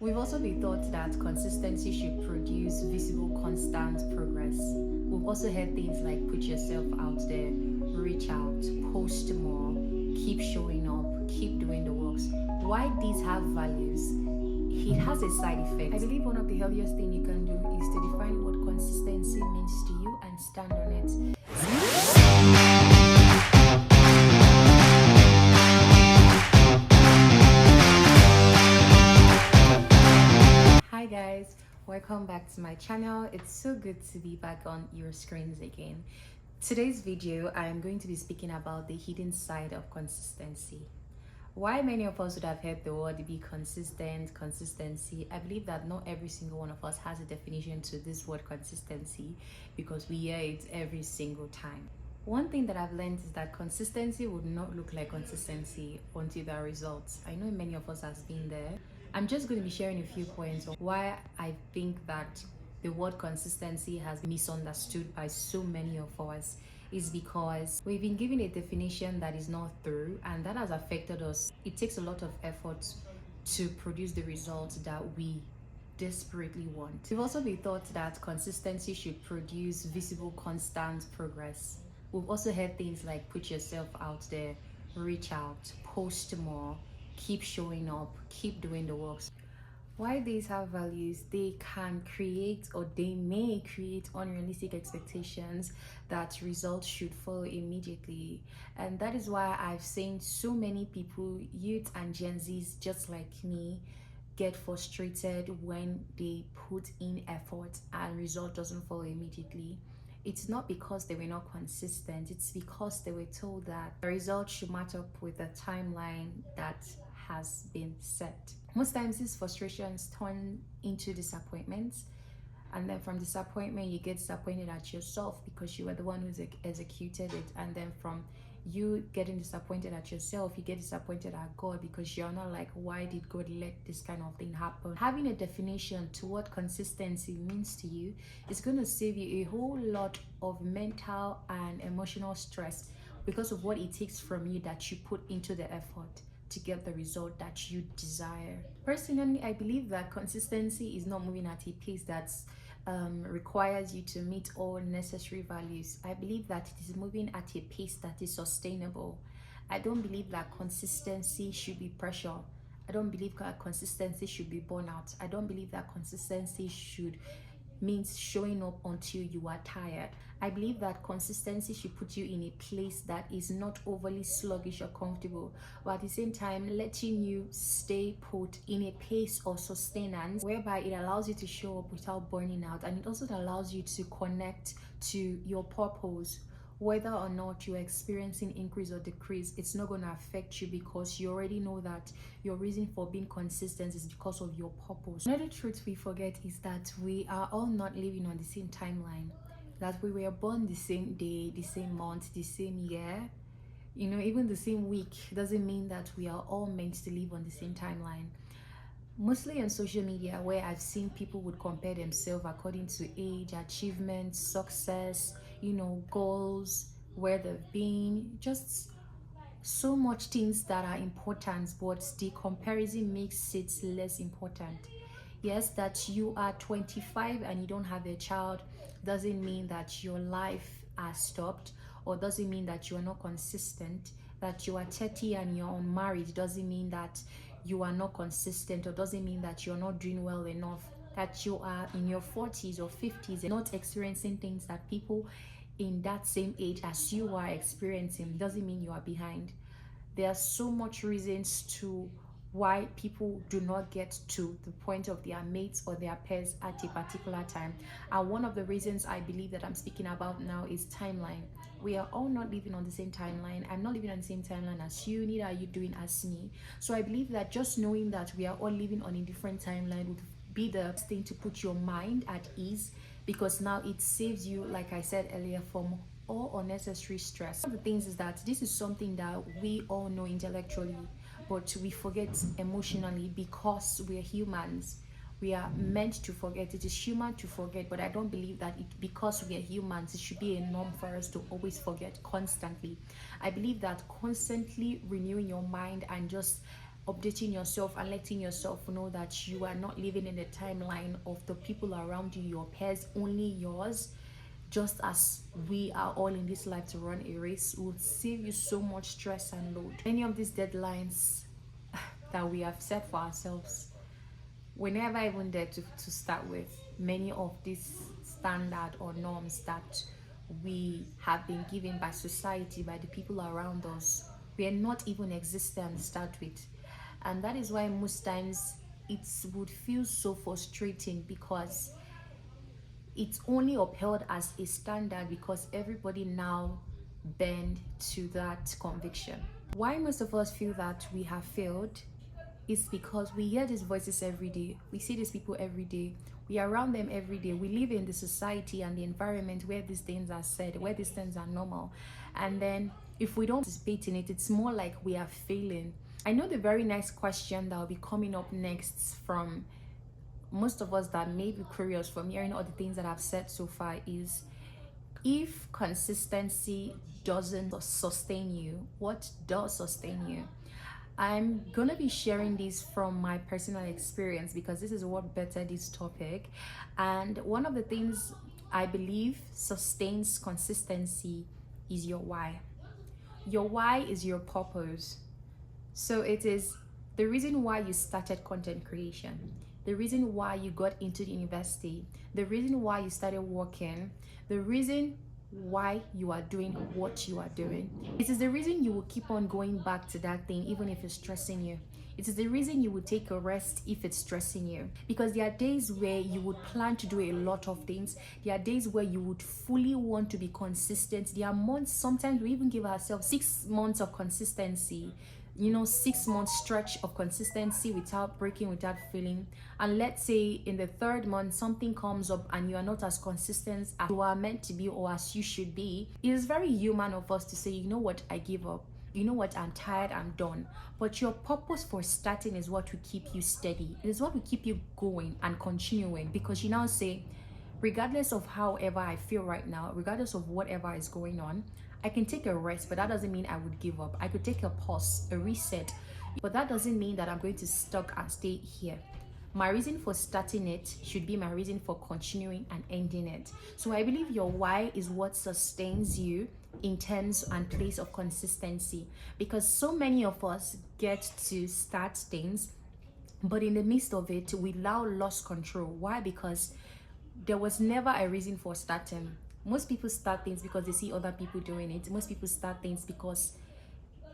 We've also been taught that consistency should produce visible, constant progress. We've also heard things like put yourself out there, reach out, post more, keep showing up, keep doing the works. Why these have values? It has a side effect. I believe one of the healthiest things you can do is to define what consistency means to you and stand on it. Hi guys, welcome back to my channel. It's so good to be back on your screens again. Today's video, I am going to be speaking about the hidden side of consistency. Why many of us would have heard the word be consistent, consistency. I believe that not every single one of us has a definition to this word consistency because we hear it every single time. One thing that I've learned is that consistency would not look like consistency until there are results. I know many of us has been there. I'm just going to be sharing a few points on why I think that the word consistency has been misunderstood by so many of us is because we've been given a definition that is not thorough, and that has affected us. It takes a lot of effort to produce the results that we desperately want. We've also been taught that consistency should produce visible, constant progress. We've also heard things like put yourself out there, reach out, post more, keep showing up, keep doing the works. Why these have values, they can create or they may create unrealistic expectations that results should follow immediately. And that is why I've seen so many people, youth and Gen Zs just like me, get frustrated when they put in effort and result doesn't follow immediately. It's not because they were not consistent, it's because they were told that the result should match up with the timeline that has been set. Most times these frustrations turn into disappointments, and then from disappointment you get disappointed at yourself because you were the one who's executed it, and then from you getting disappointed at yourself, you get disappointed at God because you're not like, why did God let this kind of thing happen? Having a definition to what consistency means to you is going to save you a whole lot of mental and emotional stress because of what it takes from you that you put into the effort to get the result that you desire. Personally, I believe that consistency is not moving at a pace that's requires you to meet all necessary values. I believe that it is moving at a pace that is sustainable. I don't believe that consistency should be pressure. I don't believe that consistency should be burnout. I don't believe that consistency should means showing up until you are tired. I believe that consistency should put you in a place that is not overly sluggish or comfortable, but at the same time letting you stay put in a pace of sustenance whereby it allows you to show up without burning out, and it also allows you to connect to your purpose. Whether or not you're experiencing increase or decrease, it's not going to affect you because you already know that your reason for being consistent is because of your purpose. Another truth we forget is that we are all not living on the same timeline, that we were born the same day, the same month, the same year, even the same week. Doesn't mean that we are all meant to live on the same timeline. Mostly on social media, where I've seen people would compare themselves according to age, achievements, success, goals, where they've been, just so much things that are important, but the comparison makes it less important. Yes, that you are 25 and you don't have a child doesn't mean that your life has stopped, or doesn't mean that you are not consistent. That you are 30 and you're unmarried doesn't mean that you are not consistent, or doesn't mean that you're not doing well enough. That you are in your 40s or 50s and not experiencing things that people in that same age as you are experiencing doesn't mean you are behind. There are so much reasons to why people do not get to the point of their mates or their peers at a particular time, and one of the reasons I believe that I'm speaking about now is timeline. We are all not living on the same timeline. I'm not living on the same timeline as you, neither are you doing as me. So I believe that just knowing that we are all living on a different timeline would be the thing to put your mind at ease, because now it saves you, like I said earlier, from all unnecessary stress. One of the things is that this is something that we all know intellectually, but we forget emotionally because we're humans. We are meant to forget. It is human to forget, but I don't believe that because we are humans, it should be a norm for us to always forget constantly. I believe that constantly renewing your mind and just updating yourself and letting yourself know that you are not living in the timeline of the people around you, your peers, only yours. Just as we are all in this life to run a race, will save you so much stress and load. Many of these deadlines that we have set for ourselves, we're never even there to start with. Many of these standard or norms that we have been given by society, by the people around us, we are not even existent to start with. And that is why most times it would feel so frustrating, because it's only upheld as a standard because everybody now bend to that conviction. Why most of us feel that we have failed is because we hear these voices every day. We see these people every day. We are around them every day. We live in the society and the environment where these things are said, where these things are normal. And then if we don't participate in it, it's more like we are failing. I know the very next question that will be coming up next from most of us that may be curious from hearing all the things that I've said so far is, if consistency doesn't sustain you, what does sustain you? I'm gonna be sharing this from my personal experience because this is what bettered this topic. And one of the things I believe sustains consistency is your why. Your why is your purpose. So it is the reason why you started content creation, the reason why you got into the university, the reason why you started working, the reason why you are doing what you are doing. It is the reason you will keep on going back to that thing even if it's stressing you. It is the reason you will take a rest if it's stressing you. Because there are days where you would plan to do a lot of things. There are days where you would fully want to be consistent. There are months, sometimes we even give ourselves 6 months of consistency, 6 month stretch of consistency without breaking, without failing. And let's say in the 3rd month something comes up and you are not as consistent as you are meant to be or as you should be. It is very human of us to say, you know what, I give up, you know what, I'm tired, I'm done. But your purpose for starting is what will keep you steady. It is what will keep you going and continuing, because you now say, regardless of however I feel right now, regardless of whatever is going on, I can take a rest, but that doesn't mean I would give up. I could take a pause, a reset, but that doesn't mean that I'm going to stuck and stay here. My reason for starting it should be my reason for continuing and ending it. So I believe your why is what sustains you in terms and place of consistency, because so many of us get to start things, but in the midst of it, we now lost control. Why? Because there was never a reason for starting. Most people start things because they see other people doing it. Most people start things because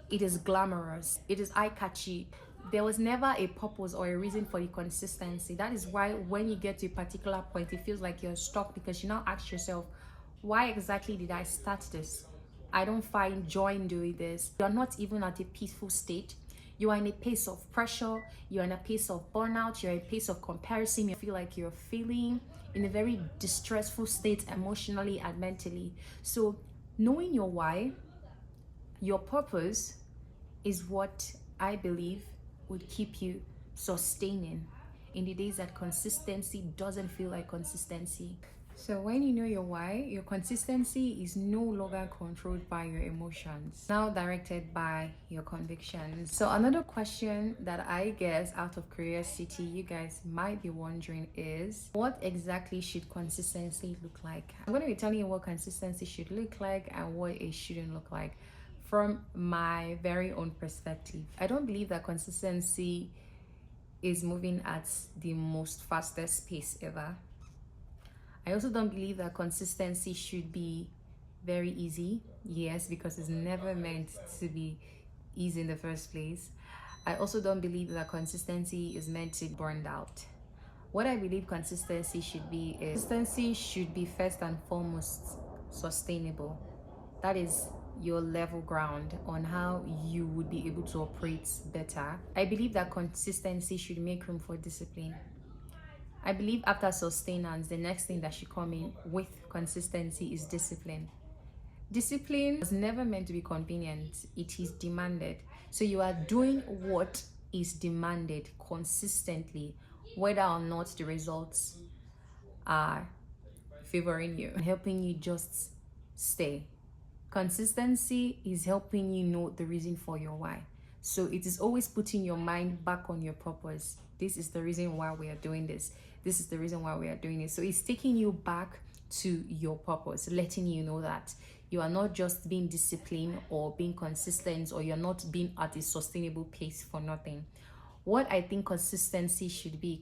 it is glamorous, it is eye-catchy. There was never a purpose or a reason for the consistency. That is why when you get to a particular point, it feels like you're stuck, because you now ask yourself, why exactly did I start this? I don't find joy in doing this. You're not even at a peaceful state. You are in a place of pressure, you're in a place of burnout, you're in a place of comparison, you feel like you're feeling in a very distressful state emotionally and mentally. So knowing your why, your purpose, is what I believe would keep you sustaining in the days that consistency doesn't feel like consistency. So when you know your why, your consistency is no longer controlled by your emotions, now directed by your convictions. So another question that I guess out of curiosity you guys might be wondering is, what exactly should consistency look like? I'm going to be telling you what consistency should look like and what it shouldn't look like from my very own perspective. I don't believe that consistency is moving at the most fastest pace ever. I also don't believe that consistency should be very easy. Yes, because it's never meant to be easy in the first place. I also don't believe that consistency is meant to be burned out. What I believe consistency should be is, consistency should be first and foremost sustainable. That is your level ground on how you would be able to operate better. I believe that consistency should make room for discipline. I believe after sustenance, the next thing that should come in with consistency is discipline. Discipline was never meant to be convenient, it is demanded. So you are doing what is demanded consistently, whether or not the results are favoring you, helping you just stay. Consistency is helping you know the reason for your why. So it is always putting your mind back on your purpose. This is the reason why we are doing this. This is the reason why we are doing it. So it's taking you back to your purpose, letting you know that you are not just being disciplined or being consistent, or you're not being at a sustainable pace for nothing. What I think consistency should be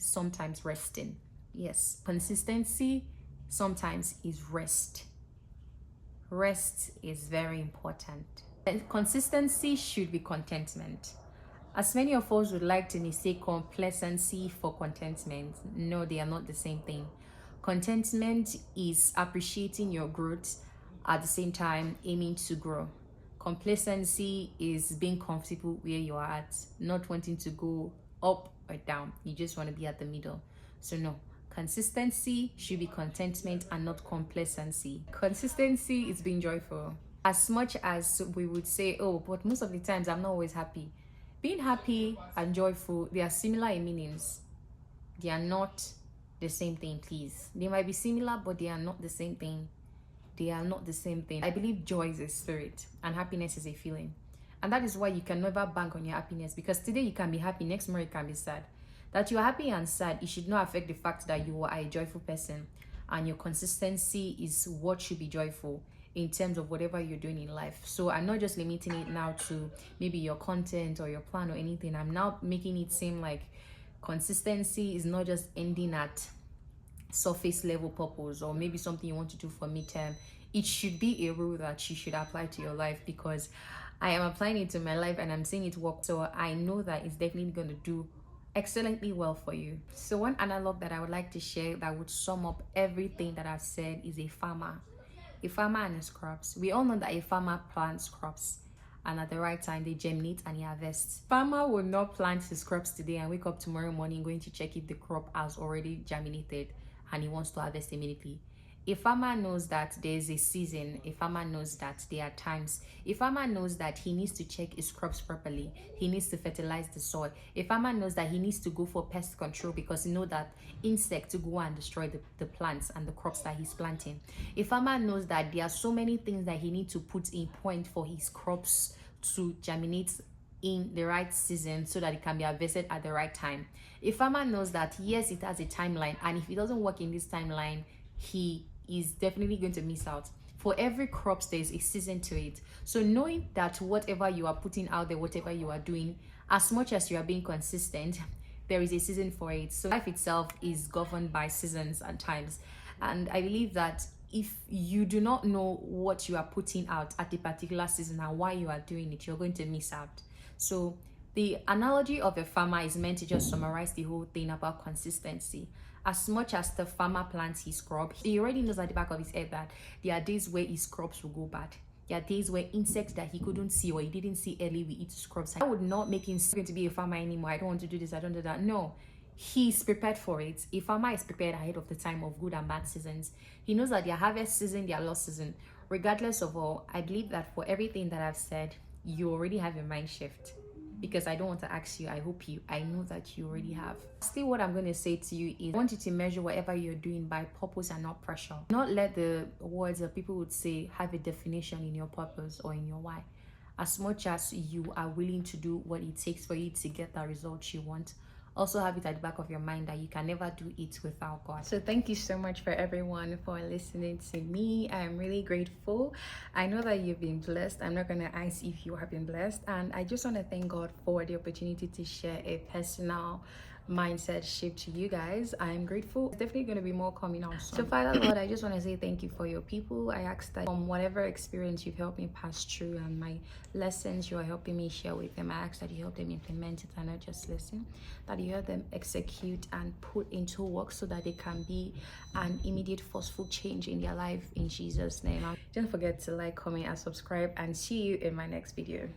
sometimes resting. Yes, consistency sometimes is rest. Rest is very important. And consistency should be contentment. As many of us would like to mistake complacency for contentment, no, they are not the same thing. Contentment is appreciating your growth, at the same time aiming to grow. Complacency is being comfortable where you are at, not wanting to go up or down. You just want to be at the middle. So no, consistency should be contentment and not complacency. Consistency is being joyful. As much as we would say, oh, but most of the times I'm not always happy. Being happy and joyful, they are similar in meanings. They are not the same thing, please. They might be similar, but they are not the same thing. They are not the same thing. I believe joy is a spirit and happiness is a feeling. And that is why you can never bank on your happiness, because today you can be happy, next tomorrow you can be sad. That you are happy and sad, it should not affect the fact that you are a joyful person, and your consistency is what should be joyful in terms of whatever you're doing in life. So I'm not just limiting it now to maybe your content or your plan or anything. I'm now making it seem like consistency is not just ending at surface level purpose or maybe something you want to do for midterm. It should be a rule that you should apply to your life, because I am applying it to my life and I'm seeing it work. So I know that it's definitely going to do excellently well for you. So one analog that I would like to share that would sum up everything that I've said is a farmer. A farmer and his crops. We all know that a farmer plants crops, and at the right time they germinate and he harvests. Farmer will not plant his crops today and wake up tomorrow morning going to check if the crop has already germinated and he wants to harvest immediately. A farmer knows that there's a season. A farmer knows that there are times. A farmer knows that he needs to check his crops properly. He needs to fertilize the soil. A farmer knows that he needs to go for pest control, because he knows that insects to go and destroy the plants and the crops that he's planting. A farmer knows that there are so many things that he needs to put in point for his crops to germinate in the right season so that it can be harvested at the right time. A farmer knows that yes, it has a timeline, and if it doesn't work in this timeline, he is definitely going to miss out. For every crops, there's a season to it. So knowing that whatever you are putting out there, whatever you are doing, as much as you are being consistent, there is a season for it. So life itself is governed by seasons and times. And I believe that if you do not know what you are putting out at a particular season and why you are doing it, you're going to miss out. So the analogy of a farmer is meant to just summarize the whole thing about consistency. As much as the farmer plants his crop, he already knows at the back of his head that there are days where his crops will go bad. There are days where insects that he couldn't see or he didn't see early will eat his crops. I would not make him going to be a farmer anymore. I don't want to do this, I don't do that. No, he's prepared for it. A farmer is prepared ahead of the time of good and bad seasons. He knows that their harvest season, their loss season. Regardless of all, I believe that for everything that I've said, you already have your mind shift. Because I don't want to ask you, I know that you already have. Still, what I'm going to say to you is I want you to measure whatever you're doing by purpose and not pressure. Not let the words that people would say have a definition in your purpose or in your why. As much as you are willing to do what it takes for you to get the results you want, also have it at the back of your mind that you can never do it without God. So thank you so much for everyone for listening to me. I'm really grateful. I know that you've been blessed. I'm not going to ask if you have been blessed. And I just want to thank God for the opportunity to share a personal mindset shift to you guys. I'm grateful. It's definitely going to be more coming out soon. So Father Lord, I just want to say thank you for your people. I ask that from whatever experience you've helped me pass through and my lessons you are helping me share with them, I ask that you help them implement it and not just listen, that you help them execute and put into work so that they can be an immediate forceful change in their life in Jesus' name. Don't forget to like, comment and subscribe, and see you in my next video.